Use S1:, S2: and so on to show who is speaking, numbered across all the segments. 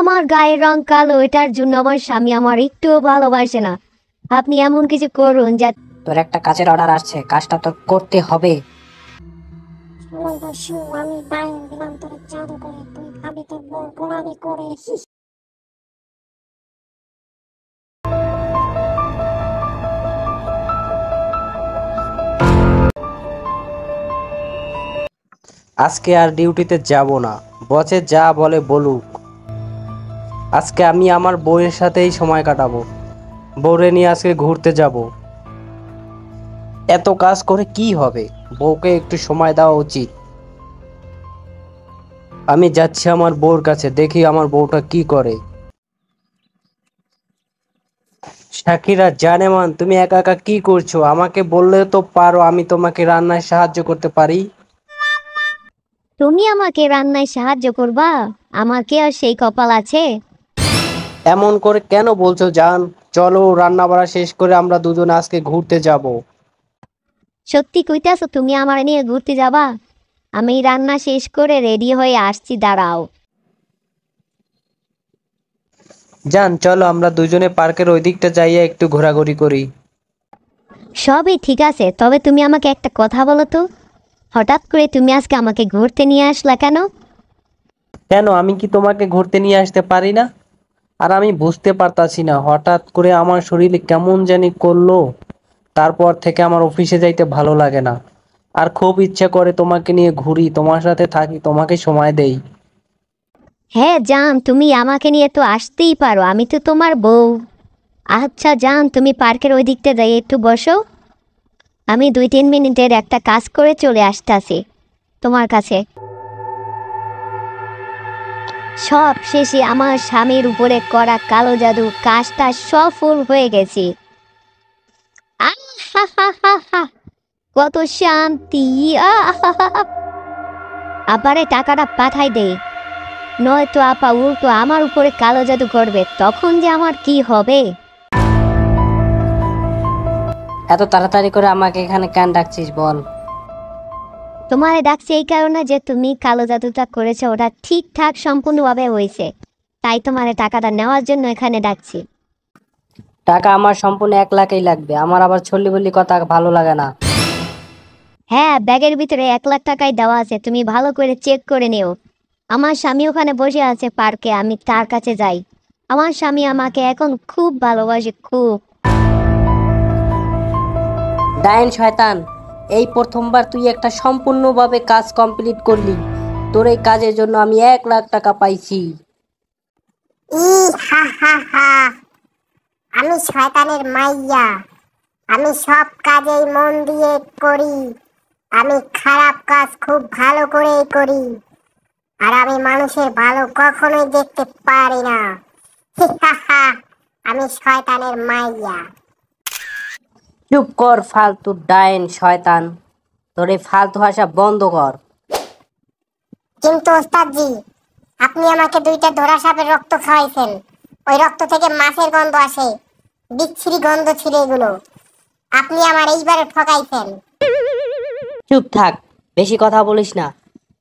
S1: আমার গায়ের রং কালো, এটার জন্য আমার স্বামী আমার একটুও ভালোবাসে না। আপনি এমন কিছু করুন যা।
S2: তোর একটা কাজের অর্ডার আসছে, কাজটা তোর করতে হবে।
S3: আমি বাইরে দিলাম তোর জাদু করে, তুই খাবি তোর বউ গোলামি করে।
S4: আজকে আর ডিউটিতে যাব না, বসে যা বলে বলুক। আজকে আমি আমার বউয়ের সাথেই সময় কাটাবো, বউরে নিয়ে আজকে ঘুরতে যাব। এত কাজ করে কি হবে, বউকে একটু সময় দেওয়া উচিত। আমি যাচ্ছি আমার বউর কাছে, দেখি আমার বউটা কি করে। সাকিরা জানেমান, তুমি একা একা কি করছো? আমাকে বললে তো পারো, আমি তোমাকে রান্নায় সাহায্য করতে পারি।
S1: তুমি আমাকে রান্নায় সাহায্য করবা? আমার কি আর সেই কপাল আছে?
S4: এমন করে কেন বলছো জান? চলো রান্না বাড়া শেষ করে আমরা দুজনে আজকে ঘুরতে যাব।
S1: সত্যি কইতাছো তুমি আমার নিয়ে ঘুরতে যাবা? আমি রান্না শেষ করে রেডি হয়ে আসছি, দাঁড়াও।
S4: জান চলো আমরা দুজনে পার্কের ওই দিকটা যাইয়া একটু ঘোরাঘুরি করি।
S1: সবই ঠিক আছে, তবে তুমি আমাকে একটা কথা বলো তো, হঠাৎ করে তুমি আজকে আমাকে ঘুরতে নিয়ে আসলা কেন?
S4: কেন, আমি কি তোমাকে ঘুরতে নিয়ে আসতে পারি না? আর আমি বুঝতে পারতাছি না, হঠাৎ করে আমার শরীরে কেমন জানি করলো। তারপর থেকে আমার অফিসে যাইতে ভালো লাগে না, আর খুব ইচ্ছে করে তোমাকে নিয়ে ঘুরি, তোমার সাথে থাকি, তোমাকে সময় দেই।
S1: হ্যাঁ জান, তুমি আমাকে নিয়ে তো আসতেই পারো, আমি তো তোমার বউ। আচ্ছা জান, তুমি পার্কের ওই দিকটা যাই একটু বসো, আমি 2-3 মিনিটের একটা কাজ করে চলে আসতেছি তোমার কাছে। সব শেষে আমার স্বামীর উপরে করা কালো জাদু কাজটা সফল হয়ে গেছে। আহা, কত শান্তি! আবারে টাকাটা পাঠাই দে, নয়তো আপা উল্টো আমার উপরে কালো জাদু করবে, তখন যে আমার কি হবে।
S2: এত তাড়াতাড়ি করে আমাকে এখানে কেন ডাকছিস বল?
S1: তোমারে ডাকছে এই কারণে যে তুমি কালো জাদুটা করেছো, ওটা ঠিকঠাক সম্পূর্ণভাবে হয়েছে, তাই তোমারে টাকাটা নেওয়ার জন্য এখানে ডাকছি।
S2: টাকা আমার সম্পূর্ণ 1 লাখই লাগবে, আমার আবার ছল্লি বল্লি কথা ভালো লাগে না।
S1: হ্যাঁ, ব্যাগের ভিতরে 1 লাখ টাকাই দেওয়া আছে, তুমি ভালো করে চেক করে নিও। আমার স্বামী ওখানে বসে আছে পার্কে, আমি তার কাছে যাই। আমার স্বামী আমাকে এখন খুব ভালোবাসে, খুব।
S2: ডাইন শয়তান, এই প্রথমবার তুই একটা সম্পূর্ণভাবে কাজ কমপ্লিট করলি। তোর এই কাজের জন্য আমি 1 লাখ টাকা পাইছি।
S3: ই হা হা হা, আমি শয়তানের মাইয়া। আমি সব কাজেই মন দিয়ে করি। আমি খারাপ কাজ খুব ভালো করেই করি। আর আমি মানুষের ভালো কখনোই দেখতে পারি না। হি হা হা, আমি শয়তানের মাইয়া।
S2: চুপ কর ফালতু ডাইন শয়তান, তোর এই ফালতু ভাষা বন্ধ কর।
S3: কিন্তু ওস্তাদজি, আপনি আমাকে 2টা ধরা সাপের রক্ত খাওয়াইছেন। ওই রক্ত থেকে মাছের গন্ধ আসে, বিচ্ছিরি গন্ধ ছিল এগুলো। আপনি আমার এইবারে ঠকাইছেন।
S2: চুপ থাক, বেশি কথা বলিস না।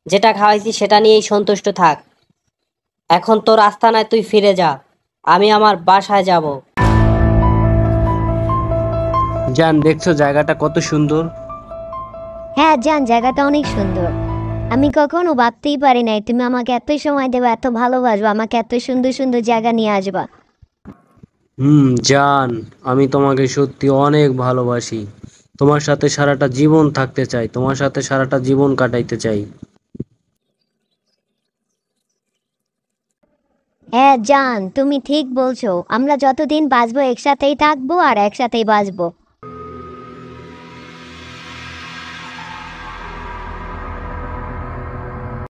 S2: যেটা খাওয়াইছি সেটা নিয়েই সন্তুষ্ট থাক। এখন তোর আস্তানায় তুই ফিরে যা, আমি আমার বাসায় যাব।
S4: জান দেখছো জায়গাটা কত সুন্দর?
S1: হ্যাঁ জান, জায়গাটা অনেক সুন্দর। আমি কখনো ভাবতেই পারি নাই তুমি আমাকে এত সময় দেবে, এত ভালোবাসবা, আমাকে এত সুন্দর সুন্দর জায়গা নিয়ে আসবা।
S4: জান, আমি তোমাকে সত্যি অনেক ভালোবাসি। তোমার সাথে সারাটা জীবন থাকতে চাই, তোমার সাথে সারাটা জীবন কাটাইতে চাই।
S1: হ্যাঁ জান, তুমি ঠিক বলছো, আমরা যতদিন বাঁচবো একসাথেই থাকবো আর একসাথেই বাঁচবো।